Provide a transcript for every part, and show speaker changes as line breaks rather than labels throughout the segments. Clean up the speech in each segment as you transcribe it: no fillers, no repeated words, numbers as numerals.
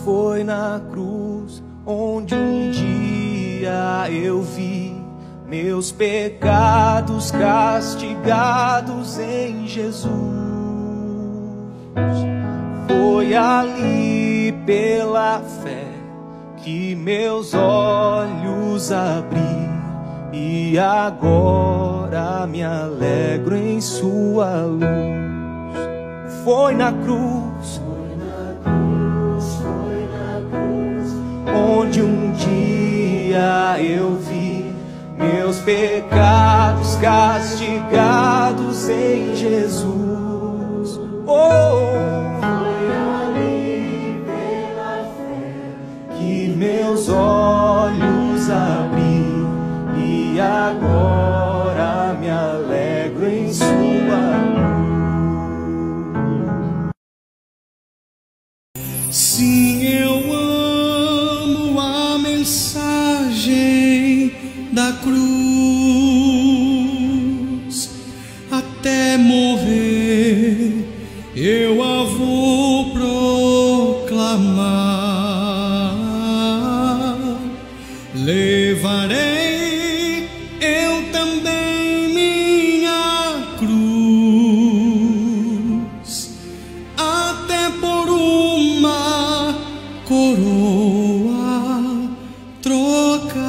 foi na cruz onde um dia eu vi meus pecados castigados em Jesus. Foi ali pela fé que meus olhos abri e agora me alegro em sua luz. Foi na cruz, onde um dia eu vi meus pecados castigados em Jesus. Foi ali pela fé que meus olhos abri e agora me alegro em sua luz.
Sim, eu amo a mensagem da cruz. Até morrer eu a vou proclamar. Levarei eu também minha cruz, até por uma coroa trocar.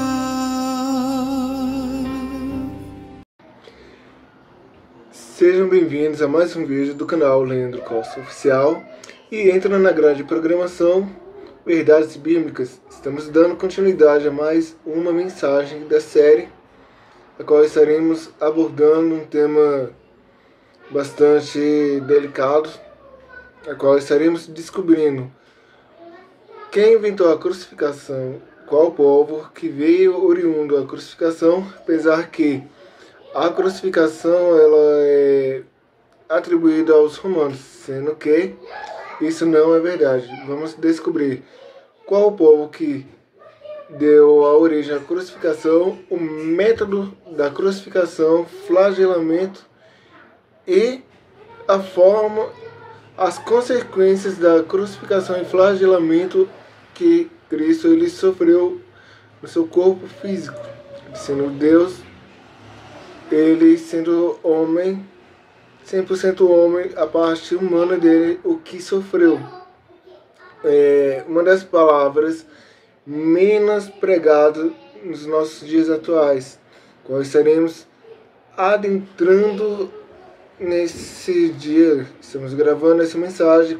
Sejam bem-vindos a mais um vídeo do canal Leandro Costa Oficial. E entra na grade de programação Verdades Bíblicas. Estamos dando continuidade a mais uma mensagem da série, a qual estaremos abordando um tema bastante delicado, a qual estaremos descobrindo quem inventou a crucificação, qual povo que veio oriundo a crucificação, apesar que a crucificação ela é atribuída aos romanos, sendo que isso não é verdade. Vamos descobrir qual o povo que deu a origem à crucificação, o método da crucificação, flagelamento e a forma, as consequências da crucificação e flagelamento que Cristo ele sofreu no seu corpo físico, sendo Deus, ele sendo homem, 100% homem, a parte humana dele, o que sofreu. Uma das palavras menos pregadas nos nossos dias atuais, qual estaremos adentrando nesse dia. Estamos gravando essa mensagem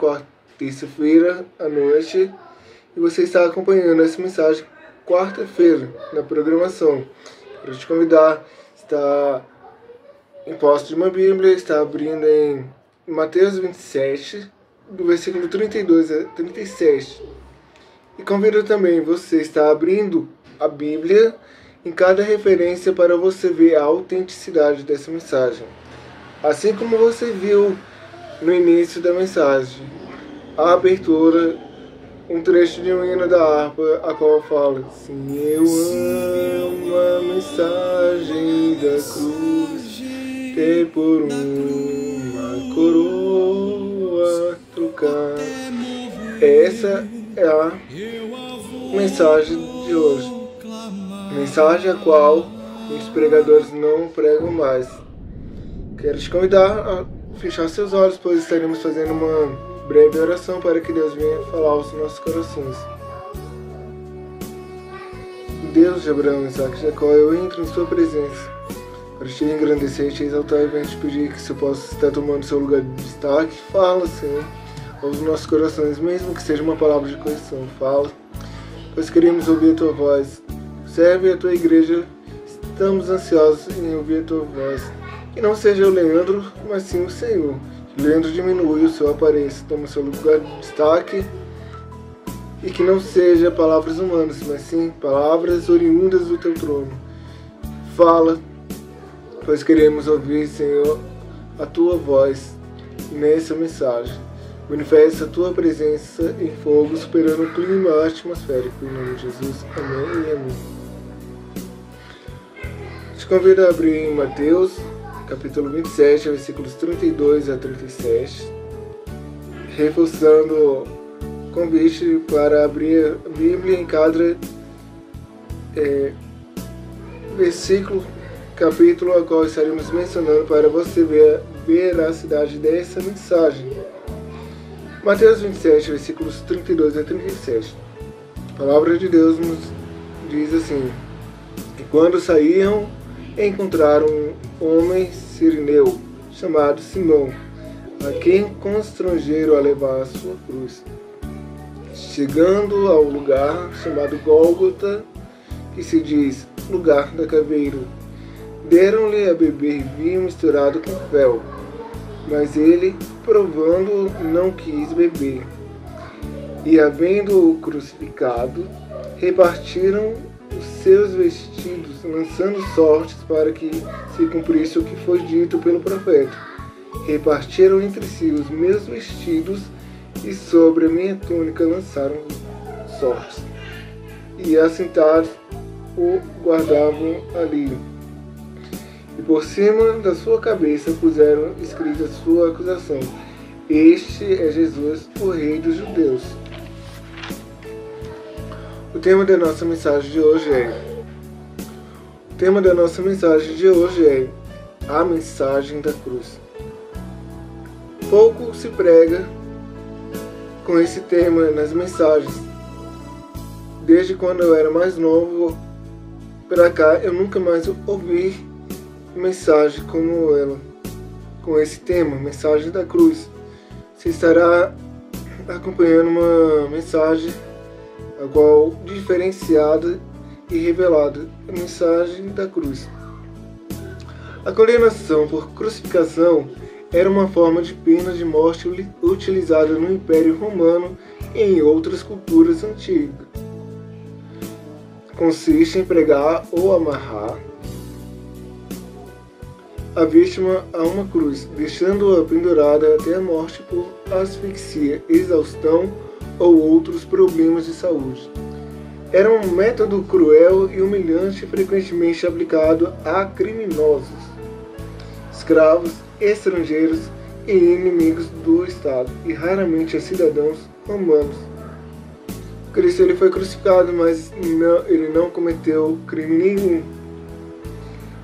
terça-feira à noite e você está acompanhando essa mensagem quarta-feira na programação. Quero te convidar, está em posse de uma Bíblia, está abrindo em Mateus 27, do versículo 32 a 37. E convido também você está abrindo a Bíblia em cada referência para você ver a autenticidade dessa mensagem. Assim como você viu no início da mensagem, a abertura, um trecho de um hino da harpa, a qual fala: sim, eu amo a mensagem da cruz, ter por uma coroa trocar. Essa é a mensagem de hoje, mensagem a qual muitos pregadores não pregam mais. Quero te convidar a fechar seus olhos, pois estaremos fazendo uma breve oração para que Deus venha falar aos nossos corações. Deus de Abraão, Isaac e Jacó, eu entro em sua presença para te engrandecer, te exaltar e venho te pedir que você possa estar tomando seu lugar de destaque. Fala, Senhor, aos nossos corações, mesmo que seja uma palavra de correção. Fala, pois queremos ouvir a tua voz. Serve a tua igreja, estamos ansiosos em ouvir a tua voz. Que não seja o Leandro, mas sim o Senhor. Que o Leandro diminui, o seu aparência, toma o seu lugar de destaque. E que não seja palavras humanas, mas sim palavras oriundas do teu trono. Fala, pois queremos ouvir, Senhor, a tua voz nessa mensagem. Manifesta a tua presença em fogo, superando o clima atmosférico. Em nome de Jesus, amém e amém. Te convido a abrir em Mateus, capítulo 27, versículos 32 a 37, reforçando convite para abrir a Bíblia em cada versículo, capítulo ao qual estaremos mencionando para você ver a veracidade dessa mensagem. Mateus 27, versículos 32 a 37. A palavra de Deus nos diz assim: E quando saíam, encontraram um homem sirineu, chamado Simão, a quem constrangeram a levar a sua cruz. Chegando ao lugar chamado Gólgota, que se diz lugar da caveira, deram-lhe a beber vinho misturado com fel, mas ele, provando, não quis beber. E, havendo-o crucificado, repartiram os seus vestidos, lançando sortes para que se cumprisse o que foi dito pelo profeta. Repartiram entre si os meus vestidos, e sobre a minha túnica lançaram sortes. E assentados o guardavam ali. E por cima da sua cabeça puseram escrita sua acusação: Este é Jesus, o Rei dos Judeus. O tema da nossa mensagem de hoje é a mensagem da cruz. Pouco se prega com esse tema nas mensagens. Desde quando eu era mais novo pra cá, eu nunca mais ouvi mensagem como ela, com esse tema, mensagem da cruz. Você estará acompanhando uma mensagem a qual diferenciada e revelada, a mensagem da cruz. A condenação por crucificação era uma forma de pena de morte utilizada no Império Romano e em outras culturas antigas. Consiste em pregar ou amarrar a vítima a uma cruz, deixando-a pendurada até a morte por asfixia, exaustão ou outros problemas de saúde. Era um método cruel e humilhante, frequentemente aplicado a criminosos, escravos, estrangeiros e inimigos do Estado, e raramente a cidadãos romanos. Cristo ele foi crucificado, mas ele não cometeu crime nenhum.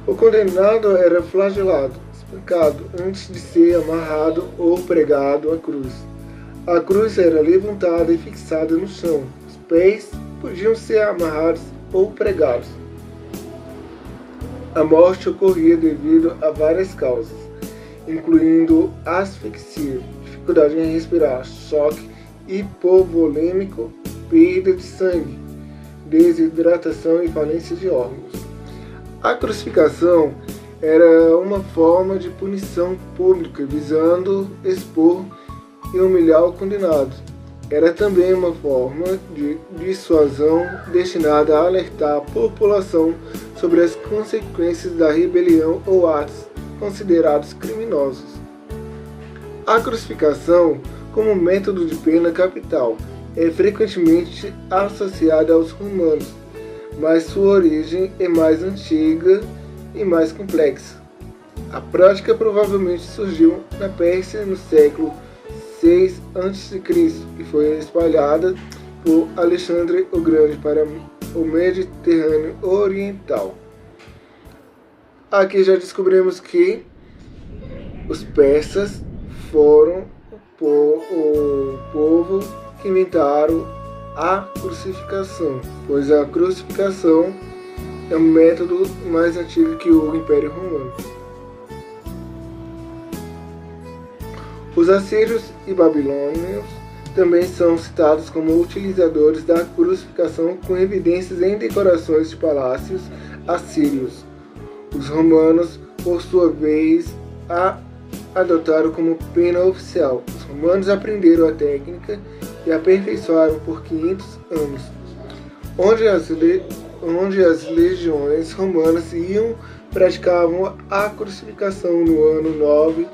O condenado era flagelado, espancado, antes de ser amarrado ou pregado à cruz. A cruz era levantada e fixada no chão. Os pés podiam ser amarrados ou pregados. A morte ocorria devido a várias causas, incluindo asfixia, dificuldade em respirar, choque hipovolêmico, perda de sangue, desidratação e falência de órgãos. A crucificação era uma forma de punição pública visando expor e humilhar o condenado. Era também uma forma de dissuasão destinada a alertar a população sobre as consequências da rebelião ou atos considerados criminosos. A crucificação, como método de pena capital, é frequentemente associada aos romanos, mas sua origem é mais antiga e mais complexa. A prática provavelmente surgiu na Pérsia no século 6 a.C. e foi espalhada por Alexandre o Grande para o Mediterrâneo Oriental. Aqui já descobrimos que os persas foram o povo que inventaram a crucificação, pois a crucificação é um método mais antigo que o Império Romano. Os assírios e babilônios também são citados como utilizadores da crucificação, com evidências em decorações de palácios assírios. Os romanos, por sua vez, a adotaram como pena oficial. Os romanos aprenderam a técnica e aperfeiçoaram por 500 anos, onde as legiões romanas praticavam a crucificação no ano 9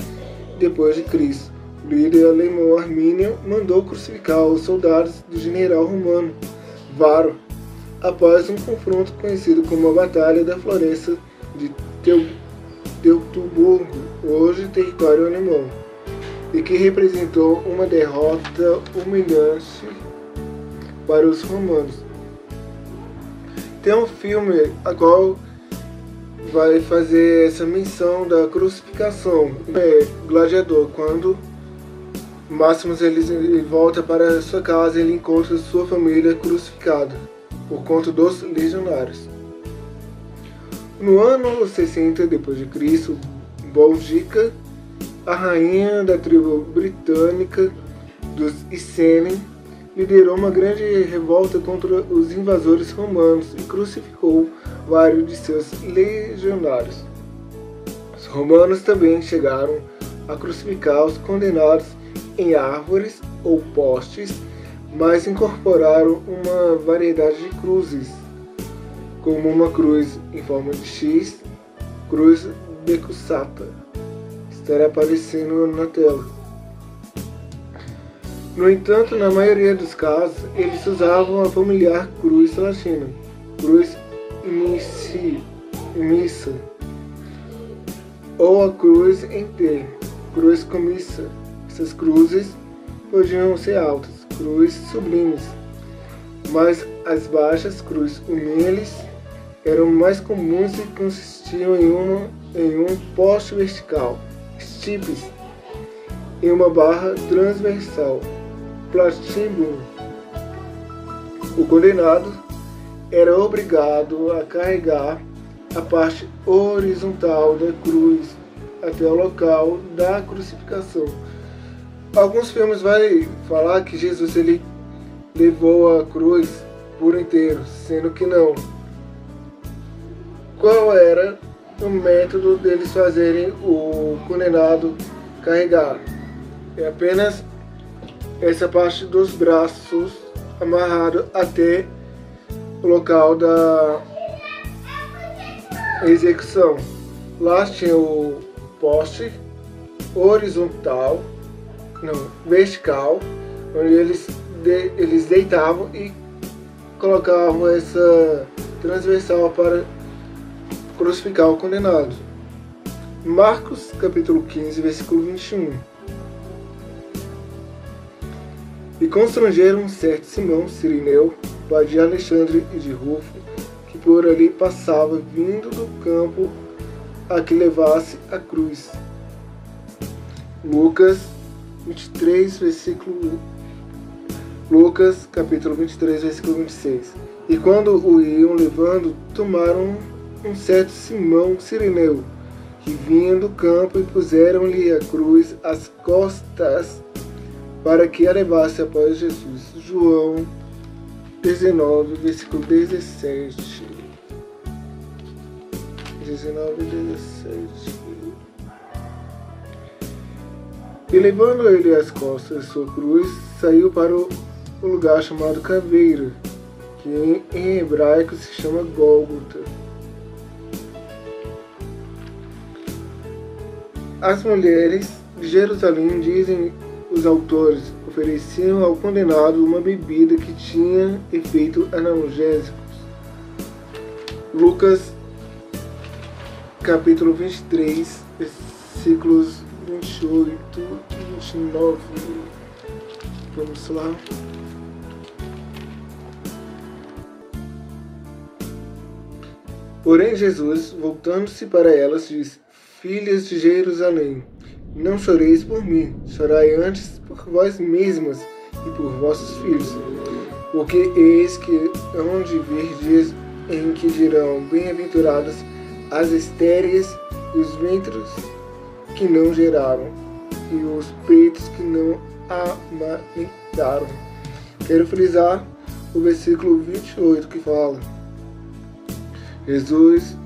depois de Cristo. O líder alemão Armínio mandou crucificar os soldados do general romano Varo após um confronto conhecido como a Batalha da Floresta de Teutoburgo, hoje território alemão. e que representou uma derrota humilhante para os romanos. Tem um filme a qual vai fazer essa menção da crucificação, Gladiador, quando Máximos ele volta para sua casa e ele encontra sua família crucificada por conta dos legionários. No ano 60 d.C., Boudica, a rainha da tribo britânica dos Iceni, liderou uma grande revolta contra os invasores romanos e crucificou vários de seus legionários. Os romanos também chegaram a crucificar os condenados em árvores ou postes, mas incorporaram uma variedade de cruzes, como uma cruz em forma de X, cruz decussata, estará aparecendo na tela. No entanto, na maioria dos casos, eles usavam a familiar cruz latina, cruz imissa, ou a cruz em T, cruz comissa. Essas cruzes podiam ser altas, cruzes sublimes, mas as baixas, cruzes humildes, eram mais comuns e consistiam em um poste vertical, stipes, em uma barra transversal, platíbulo. O condenado era obrigado a carregar a parte horizontal da cruz até o local da crucificação. Alguns filmes vai falar que Jesus ele levou a cruz por inteiro, sendo que não. Qual era o método deles fazerem o condenado carregar? É apenas essa parte dos braços amarrado até o local da execução. Lá tinha o poste horizontal, vertical, onde eles deitavam e colocavam essa transversal para crucificar o condenado. Marcos capítulo 15, versículo 21. E constrangeram um certo Simão Cirineu, pai de Alexandre e de Rufo, que por ali passava, vindo do campo a que levasse a cruz. Lucas 23, Lucas capítulo 23, versículo 26. E quando o iam levando, tomaram um certo Simão Cirineu, que vinha do campo, e puseram-lhe a cruz às costas, para que a levasse após Jesus. João 19, versículo 17. 19 e 17. E levando ele às costas de sua cruz, saiu para o lugar chamado Caveira, que em hebraico se chama Gólgota. As mulheres de Jerusalém, dizem os autores, ofereciam ao condenado uma bebida que tinha efeito analgésico. Lucas capítulo 23, versículos 28 e 29. Vamos lá. Porém Jesus, voltando-se para elas, disse: Filhas de Jerusalém, não choreis por mim, chorai antes por vós mesmas e por vossos filhos. Porque eis que hão de vir dias em que dirão: bem-aventuradas as estéreis e os ventres que não geraram, e os peitos que não amamentaram. Quero frisar o versículo 28 que fala: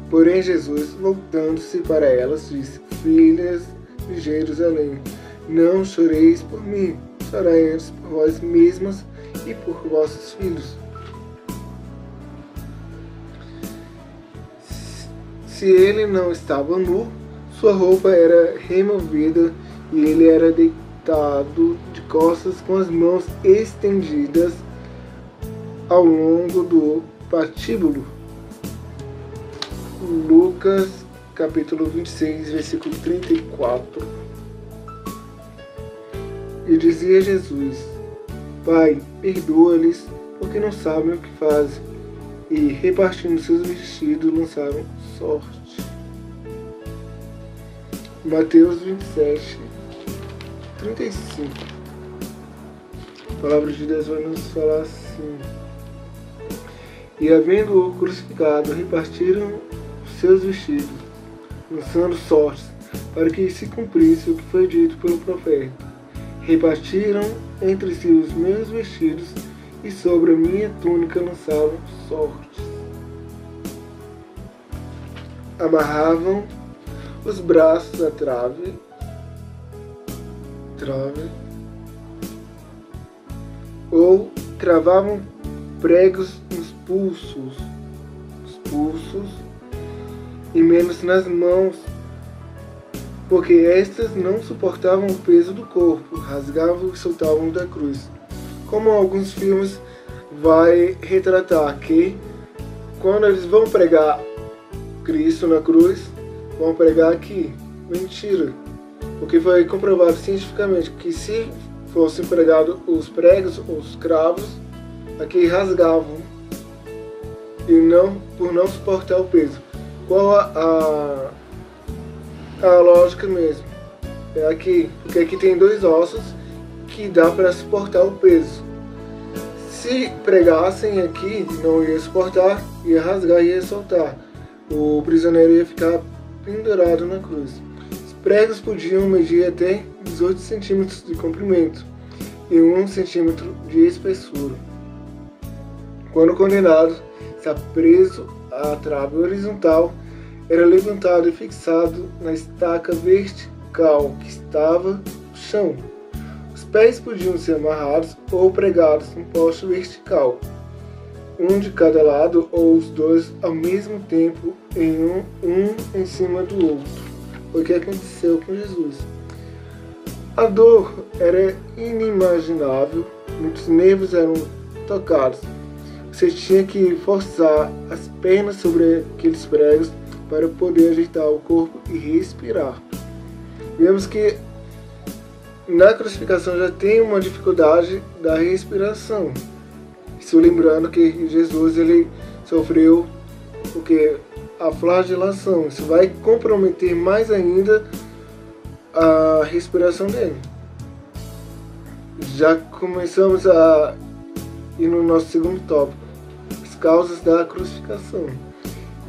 Porém Jesus, voltando-se para elas, disse: Filhas de Jerusalém, não choreis por mim, chorai antes por vós mesmas e por vossos filhos. Se ele não estava nu, sua roupa era removida e ele era deitado de costas com as mãos estendidas ao longo do patíbulo. Lucas capítulo 26, versículo 34. E dizia Jesus: Pai, perdoa-lhes, porque não sabem o que fazem. E, repartindo seus vestidos, lançaram sorte. Mateus 27, 35. A palavra de Deus vai nos falar assim: E, havendo-o crucificado, repartiram seus vestidos, lançando sortes, para que se cumprisse o que foi dito pelo profeta. Repartiram entre si os meus vestidos, e sobre a minha túnica lançaram sortes. Amarravam os braços à trave, ou cravavam pregos nos pulsos, e menos nas mãos, porque estas não suportavam o peso do corpo, rasgavam e soltavam da cruz. Como alguns filmes vai retratar que quando eles vão pregar Cristo na cruz, vão pregar aqui. Mentira. Porque foi comprovado cientificamente que se fossem pregados os pregos, os cravos, aqui rasgavam e por não suportar o peso. Qual a lógica mesmo? É aqui, porque aqui tem dois ossos que dá para suportar o peso. Se pregassem aqui, não ia suportar, ia rasgar e ia soltar. O prisioneiro ia ficar pendurado na cruz. Os pregos podiam medir até 18 centímetros de comprimento e 1 centímetro de espessura. Quando o condenado está preso à trave horizontal, era levantado e fixado na estaca vertical que estava no chão. Os pés podiam ser amarrados ou pregados no poste vertical, um de cada lado ou os dois ao mesmo tempo, um em cima do outro. Foi o que aconteceu com Jesus. A dor era inimaginável, muitos nervos eram tocados. Você tinha que forçar as pernas sobre aqueles pregos para poder ajeitar o corpo e respirar. Vemos que na crucificação já tem uma dificuldade da respiração. Isso lembrando que Jesus ele sofreu a flagelação. Isso vai comprometer mais ainda a respiração dele. Já começamos a ir no nosso segundo tópico, as causas da crucificação.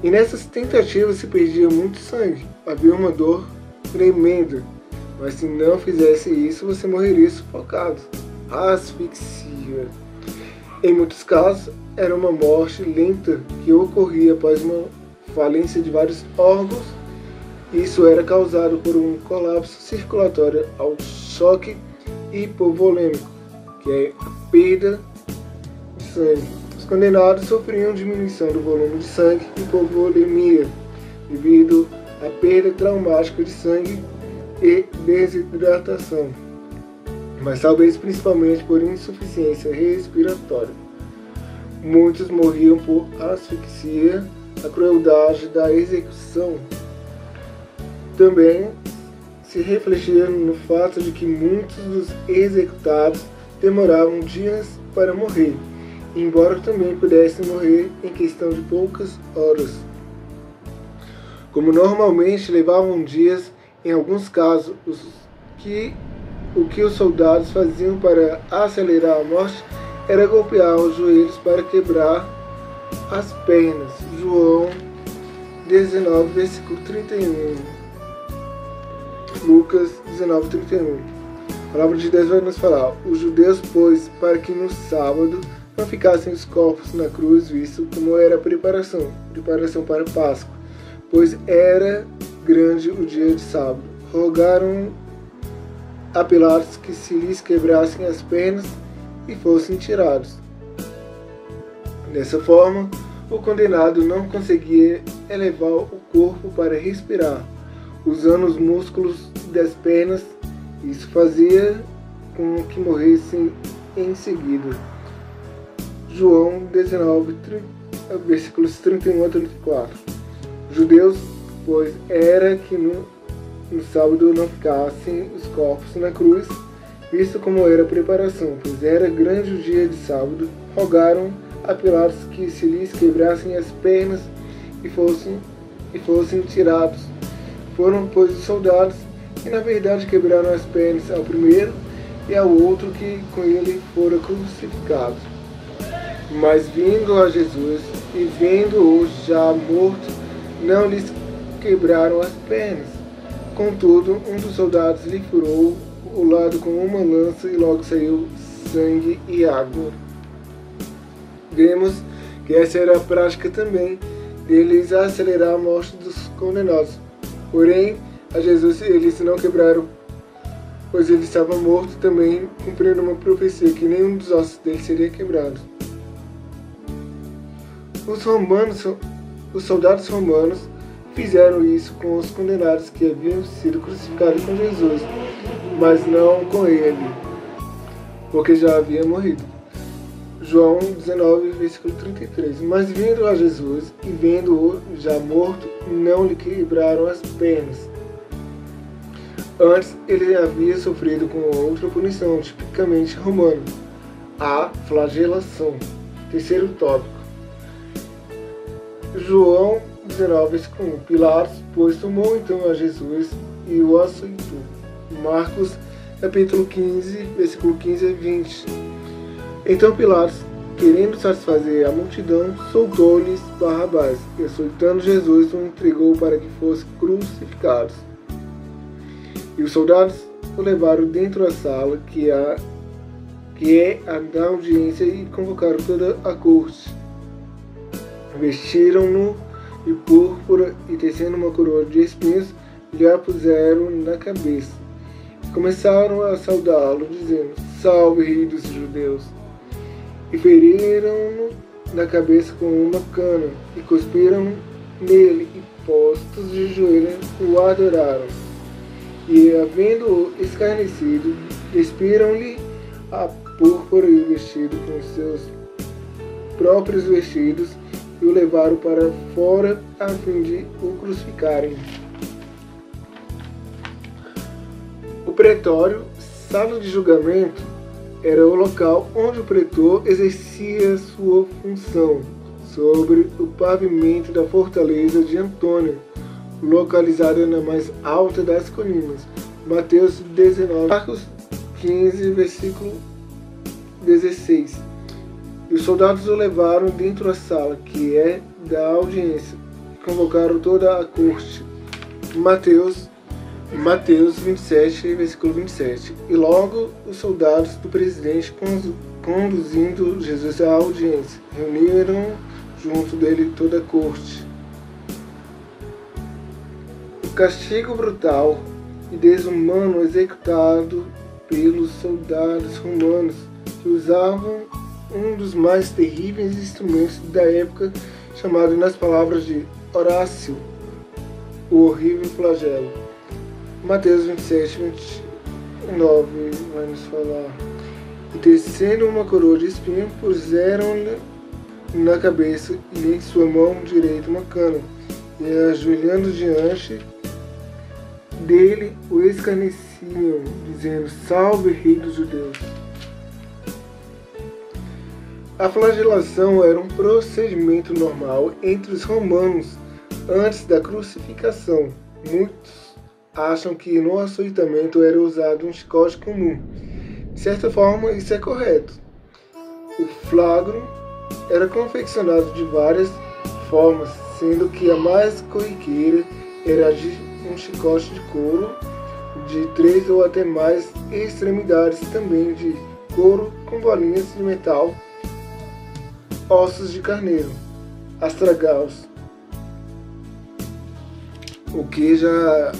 E nessas tentativas se perdia muito sangue, havia uma dor tremenda, mas se não fizesse isso você morreria sufocado, asfixia. Em muitos casos era uma morte lenta que ocorria após uma falência de vários órgãos. Isso era causado por um colapso circulatório ao choque hipovolêmico, que é a perda de sangue. Os condenados sofriam diminuição do volume de sangue, hipovolemia, devido à perda traumática de sangue e desidratação, mas talvez principalmente por insuficiência respiratória. Muitos morriam por asfixia. A crueldade da execução também se refletia no fato de que muitos dos executados demoravam dias para morrer, embora também pudessem morrer em questão de poucas horas. Como normalmente levavam dias, em alguns casos, o que os soldados faziam para acelerar a morte era golpear os joelhos para quebrar as pernas. João 19, versículo 31. Lucas 19, 31. A palavra de Deus vai nos falar: os judeus, pois, para que no sábado não ficassem os corpos na cruz, visto como era a preparação para a Páscoa, pois era grande o dia de sábado, rogaram a Pilatos que se lhes quebrassem as pernas e fossem tirados. Dessa forma, o condenado não conseguia elevar o corpo para respirar, usando os músculos das pernas. Isso fazia com que morressem em seguida. João 19, versículos 31 a 34. Os judeus, pois, era que no sábado não ficassem os corpos na cruz, Visto como era a preparação, pois era grande o dia de sábado, rogaram a Pilatos que se lhes quebrassem as pernas e fossem tirados. Foram, pois, os soldados, e na verdade quebraram as pernas ao primeiro e ao outro que com ele fora crucificado. Mas vindo a Jesus e vendo-o já morto, não lhes quebraram as pernas. Contudo, um dos soldados lhe furou o lado com uma lança e logo saiu sangue e água. Vemos que essa era a prática também deles acelerar a morte dos condenados. Porém, a Jesus eles não quebraram, pois ele estava morto também, cumprindo uma profecia que nenhum dos ossos dele seria quebrado. Os soldados romanos fizeram isso com os condenados que haviam sido crucificados com Jesus, mas não com ele, porque já havia morrido. João 19, versículo 33. Mas vindo a Jesus e vendo-o já morto, não lhe quebraram as pernas. Antes, ele havia sofrido com outra punição, tipicamente romana, a flagelação. Terceiro tópico. João 19, versículo 1. Pilatos, pois, tomou então a Jesus e o açoitou. Marcos, capítulo 15, versículo 15 a 20. Então Pilatos, querendo satisfazer a multidão, soltou-lhes Barrabás, e açoitando Jesus, o entregou para que fosse crucificado. E os soldados o levaram dentro da sala, que é a da audiência, e convocaram toda a corte. Vestiram-no de púrpura e, tecendo uma coroa de espinhos, lhe a puseram na cabeça. Começaram a saudá-lo, dizendo: Salve, Rei dos Judeus! E feriram-no na cabeça com uma cana, e cuspiram nele, e postos de joelhos o adoraram. E, havendo-o escarnecido, despiram-lhe a púrpura e o vestido com os seus próprios vestidos, e o levaram para fora a fim de o crucificarem. O pretório, sala de julgamento, era o local onde o pretor exercia sua função, sobre o pavimento da fortaleza de Antônio, localizada na mais alta das colinas. Mateus 19, Marcos 15, versículo 16. E os soldados o levaram dentro da sala, que é da audiência, e convocaram toda a corte. Mateus 27, versículo 27. E logo os soldados do presidente, conduzindo Jesus à audiência, reuniram junto dele toda a corte. O castigo brutal e desumano executado pelos soldados romanos, que usavam um dos mais terríveis instrumentos da época, chamado nas palavras de Horácio, o horrível flagelo. Mateus 27, 29 vai nos falar: E tecendo uma coroa de espinho, puseram-lhe na cabeça e em sua mão direita uma cana, e ajoelhando diante dele o escarneciam, dizendo: Salve, Rei dos Judeus! A flagelação era um procedimento normal entre os romanos antes da crucificação. Muitos acham que no açoitamento era usado um chicote comum. De certa forma, isso é correto. O flagro era confeccionado de várias formas, sendo que a mais corriqueira era de um chicote de couro, de 3 ou até mais extremidades, também de couro com bolinhas de metal, ossos de carneiro, astragaus, o que já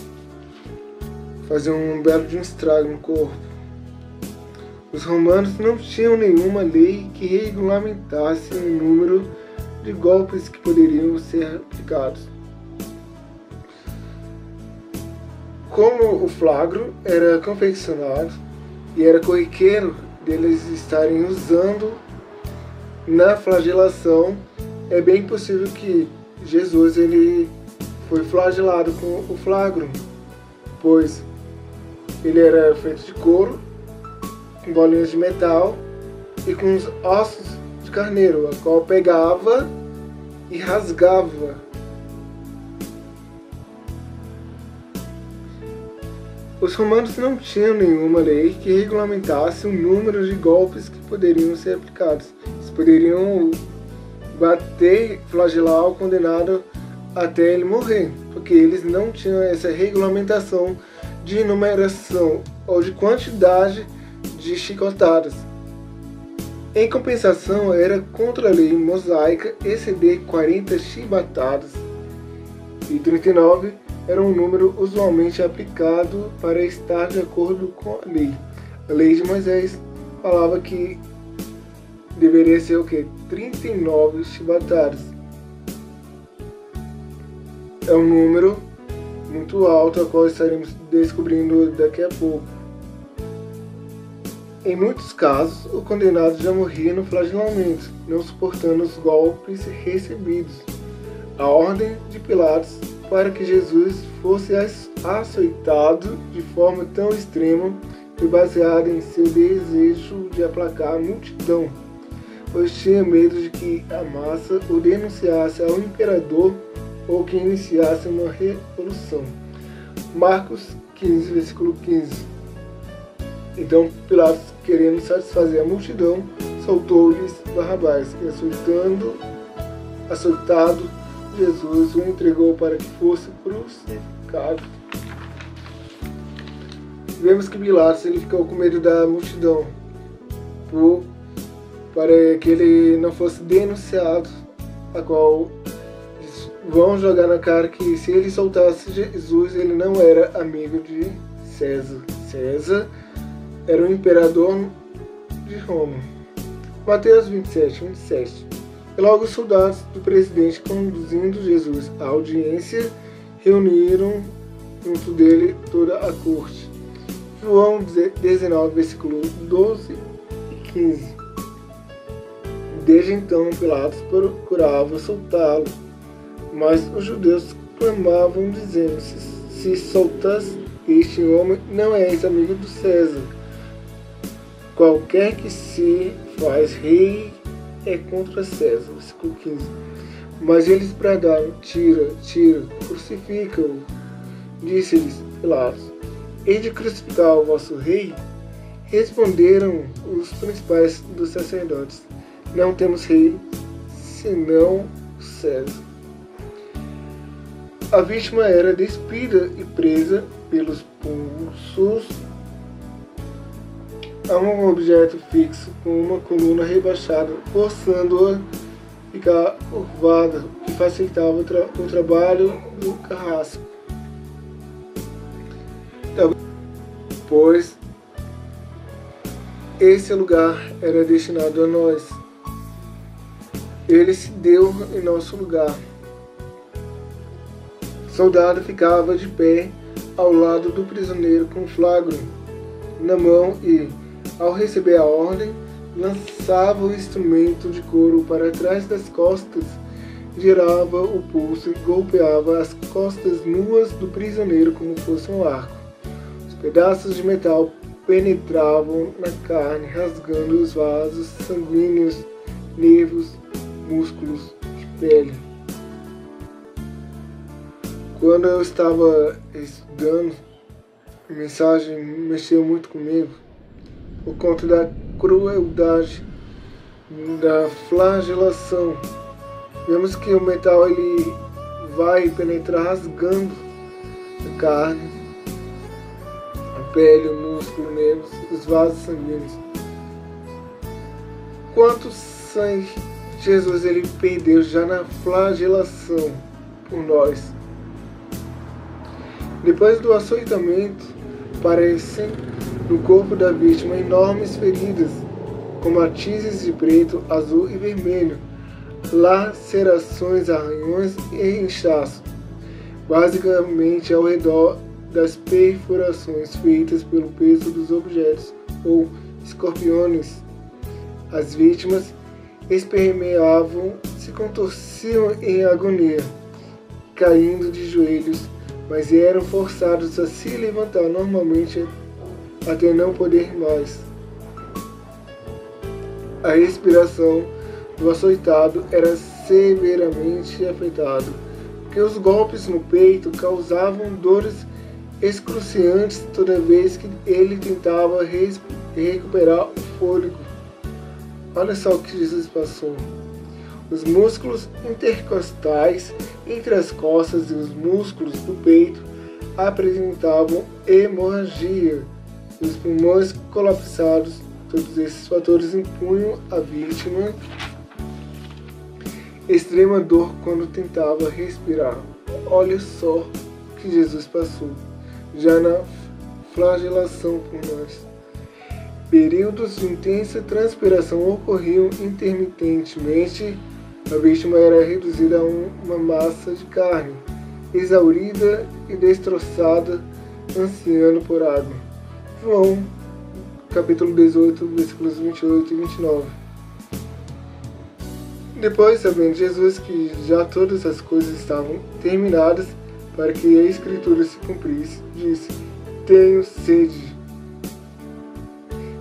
fazia um belo de um estrago no corpo. Os romanos não tinham nenhuma lei que regulamentasse o número de golpes que poderiam ser aplicados. Como o flagro era confeccionado e era corriqueiro deles estarem usando na flagelação, é bem possível que Jesus ele foi flagelado com o flagro, pois ele era feito de couro com bolinhas de metal e com os ossos de carneiro, a qual pegava e rasgava. Os romanos não tinham nenhuma lei que regulamentasse o número de golpes que poderiam ser aplicados. Eles poderiam bater, flagelar o condenado até ele morrer, porque eles não tinham essa regulamentação de numeração ou de quantidade de chicotadas. Em compensação, era contra a lei mosaica exceder 40 chibatadas, e 39 era um número usualmente aplicado para estar de acordo com a lei. A lei de Moisés falava que deveria ser o quê? 39 chibatadas. É um número muito alto, a qual estaremos descobrindo daqui a pouco. Em muitos casos, o condenado já morria no flagelamento, não suportando os golpes recebidos. A ordem de Pilatos para que Jesus fosse açoitado de forma tão extrema foi baseada em seu desejo de aplacar a multidão, pois tinha medo de que a massa o denunciasse ao imperador ou que iniciasse uma revolução. Marcos 15, versículo 15. Então Pilatos, querendo satisfazer a multidão, soltou-lhes Barrabás e, açoitado, Jesus o entregou para que fosse crucificado. Vemos que Pilatos ele ficou com medo da multidão, para que ele não fosse denunciado, a qual vão jogar na cara que se ele soltasse Jesus, ele não era amigo de César. César era o imperador de Roma. Mateus 27, 27. E logo os soldados do presidente, conduzindo Jesus à audiência, reuniram junto dele toda a corte. João 19, versículo 12 e 15. Desde então Pilatos procurava soltá-lo, mas os judeus clamavam, dizendo: se soltas este homem, não és amigo do César. Qualquer que se faz rei é contra César. Versículo 15. Mas eles bradaram: tira, tira, crucifica-o. Disse-lhes Pilatos: hei de crucificar o vosso rei? Responderam os principais dos sacerdotes: não temos rei, senão César. A vítima era despida e presa pelos pulsos a um objeto fixo com uma coluna rebaixada, forçando-a a ficar curvada, o que facilitava o trabalho do carrasco. Pois esse lugar era destinado a nós. Ele se deu em nosso lugar. O soldado ficava de pé ao lado do prisioneiro com flagro na mão e, ao receber a ordem, lançava o instrumento de couro para trás das costas, girava o pulso e golpeava as costas nuas do prisioneiro como fosse um arco. Os pedaços de metal penetravam na carne, rasgando os vasos sanguíneos, nervos, músculos de pele. Quando eu estava estudando, a mensagem mexeu muito comigo, por conta da crueldade, da flagelação. Vemos que o metal ele vai penetrar rasgando a carne, a pele, o músculo, nervos, os vasos sanguíneos. Quanto sangue Jesus ele perdeu já na flagelação por nós. Depois do açoitamento, aparecem no corpo da vítima enormes feridas, com matizes de preto, azul e vermelho, lacerações, arranhões e inchaço, basicamente ao redor das perfurações feitas pelo peso dos objetos ou escorpiões. As vítimas esperneavam, se contorciam em agonia, caindo de joelhos, mas eram forçados a se levantar normalmente até não poder mais. A respiração do açoitado era severamente afetada, porque os golpes no peito causavam dores excruciantes toda vez que ele tentava recuperar o fôlego. Olha só o que Jesus passou. Os músculos intercostais entre as costas e os músculos do peito apresentavam hemorragia. Os pulmões colapsados, todos esses fatores impunham à vítima extrema dor quando tentava respirar. Olha só o que Jesus passou, já na flagelação por nós. Períodos de intensa transpiração ocorriam intermitentemente. A vítima era reduzida a uma massa de carne, exaurida e destroçada, ansiando por água. João, capítulo 18, versículos 28 e 29. Depois, sabendo Jesus que já todas as coisas estavam terminadas para que a Escritura se cumprisse, disse: tenho sede.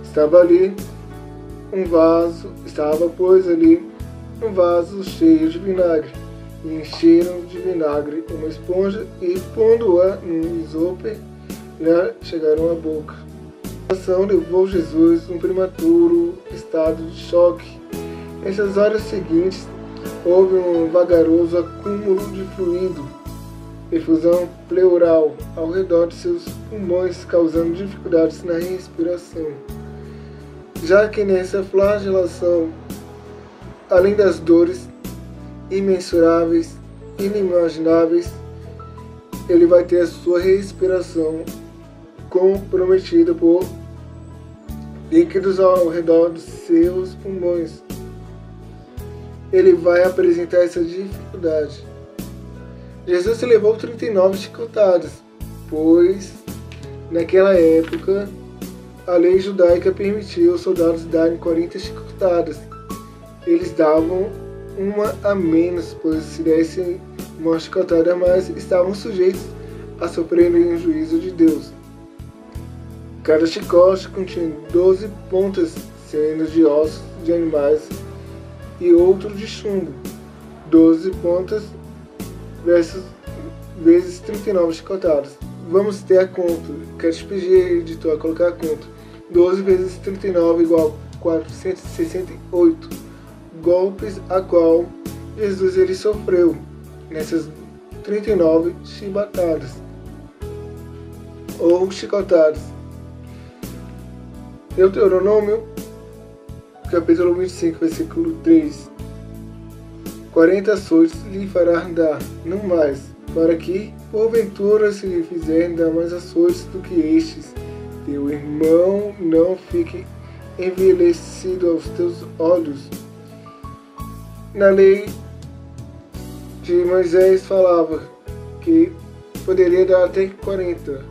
Estava, pois, ali um vaso cheio de vinagre, e encheram de vinagre uma esponja e, pondo-a num isopo, lhe chegaram à boca. A ação levou Jesus num prematuro estado de choque. Nessas horas seguintes, houve um vagaroso acúmulo de fluido, efusão pleural ao redor de seus pulmões, causando dificuldades na respiração. Já que nessa flagelação, além das dores imensuráveis, inimagináveis, ele vai ter a sua respiração comprometida por líquidos ao redor dos seus pulmões. Ele vai apresentar essa dificuldade. Jesus levou 39 chicotadas, pois naquela época a lei judaica permitia aos soldados darem 40 chicotadas. Eles davam uma a menos, pois se dessem uma chicotada a mais, estavam sujeitos a sofrerem o juízo de Deus. Cada chicote continha 12 pontas, sendo de ossos de animais e outro de chumbo. 12 pontas vezes 39 chicotadas. Vamos ter a conta. Quero te pedir, editor, a colocar a conta. 12 vezes 39 igual 468 golpes a qual Jesus ele sofreu nessas 39 chibatadas ou chicotadas. Deuteronômio, capítulo 25, versículo 3. 40 açoites lhe fará dar, não mais, para que, porventura, se lhe fizerem dar mais açoites do que estes, teu irmão não fique envelhecido aos teus olhos. Na lei de Moisés falava que poderia dar até 40.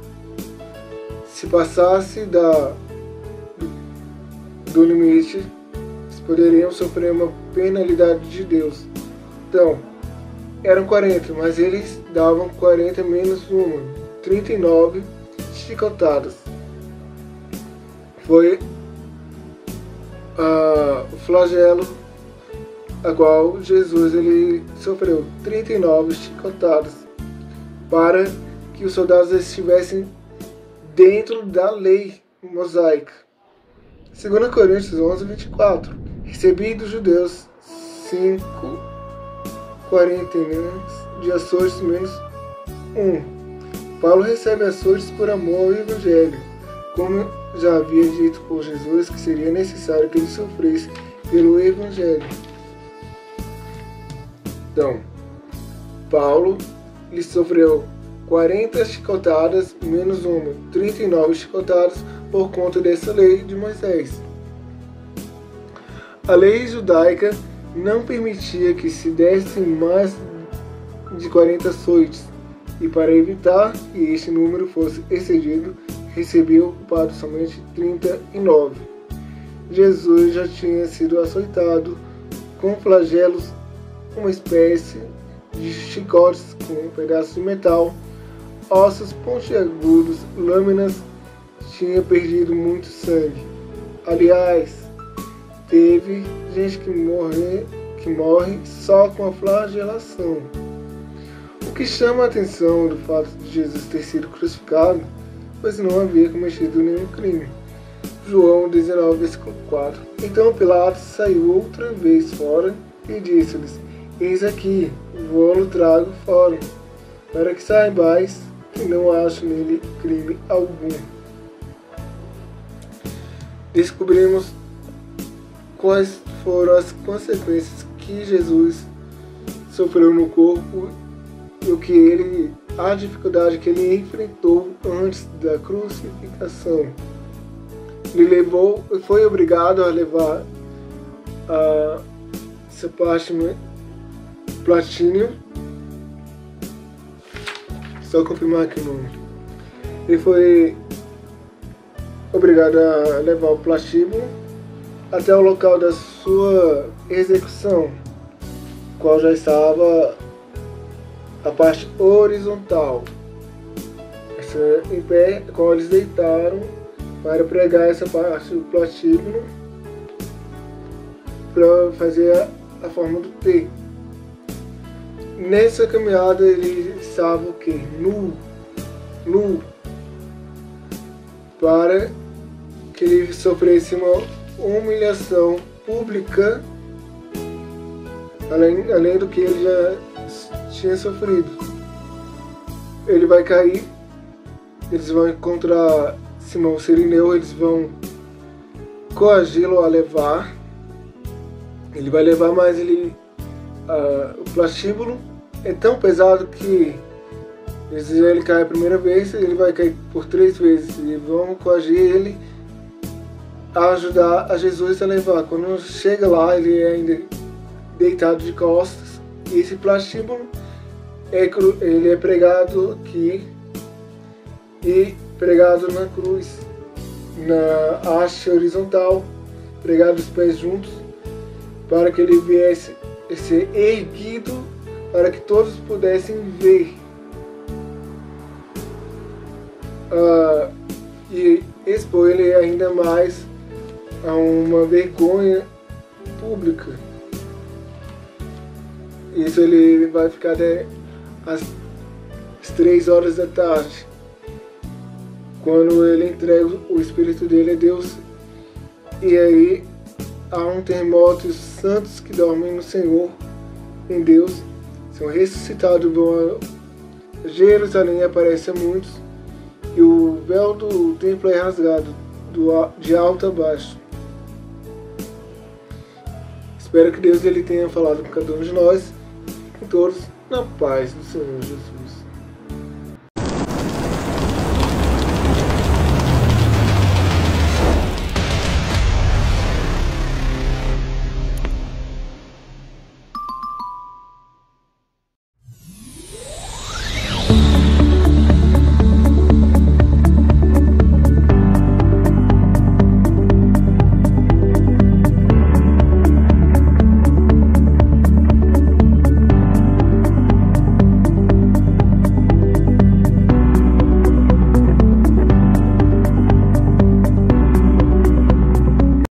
Se passasse do limite, eles poderiam sofrer uma penalidade de Deus. Então, eram 40, mas eles davam 40 menos uma, 39 chicotadas. Foi o flagelo a qual Jesus ele sofreu 39 chicotadas para que os soldados estivessem dentro da lei mosaica. 2 Coríntios 11, 24. Recebi dos judeus 5 quarentenas de açoites menos 1. Paulo recebe açoites por amor ao Evangelho, como já havia dito por Jesus que seria necessário que ele sofresse pelo Evangelho. Então, Paulo lhe sofreu 40 chicotadas menos uma, 39 chicotadas por conta dessa lei de Moisés. A lei judaica não permitia que se dessem mais de 40 açoites, e para evitar que este número fosse excedido, recebia o culpado somente 39. Jesus já tinha sido açoitado com flagelos, uma espécie de chicotes com pedaços de metal, ossos pontiagudos, lâminas, tinha perdido muito sangue. Aliás, teve gente que morre só com a flagelação. O que chama a atenção do fato de Jesus ter sido crucificado, pois não havia cometido nenhum crime. João 19, versículo 4. Então Pilatos saiu outra vez fora e disse-lhes: Eis aqui, vou-lo trago fora, para que saibais que não acho nele crime algum. Descobrimos quais foram as consequências que Jesus sofreu no corpo e a dificuldade que ele enfrentou antes da crucificação. Ele foi obrigado a levar essa parte platínio. Só confirmar aqui o nome. Ele foi obrigado a levar o platíbulo até o local da sua execução, qual já estava a parte horizontal, em pé, qual eles deitaram para pregar essa parte do platíbulo para fazer a forma do T. Nessa caminhada ele estava o quê? Nu, para que ele sofresse uma humilhação pública, além do que ele já tinha sofrido. Ele vai cair, eles vão encontrar Simão Cirineu, eles vão coagi-lo a levar. Ele vai levar, mas o platíbulo é tão pesado que ele cai a primeira vez, ele vai cair por 3 vezes. E vão coagir ele a ajudar a Jesus a levar. Quando chega lá, ele é ainda deitado de costas. E esse platíbulo ele é pregado aqui e pregado na cruz, na haste horizontal, pregado os pés juntos, para que ele viesse a ser erguido, para que todos pudessem ver. E expor ele ainda mais a uma vergonha pública. Isso ele vai ficar até às 3 horas da tarde, quando ele entrega o Espírito dele a Deus. E aí há um terremoto, e os santos que dormem no Senhor, em Deus, são ressuscitados, vão a Jerusalém e aparecem a muitos, e o véu do templo é rasgado de alto a baixo. Espero que Deus tenha falado com cada um de nós, e todos na paz do Senhor Jesus.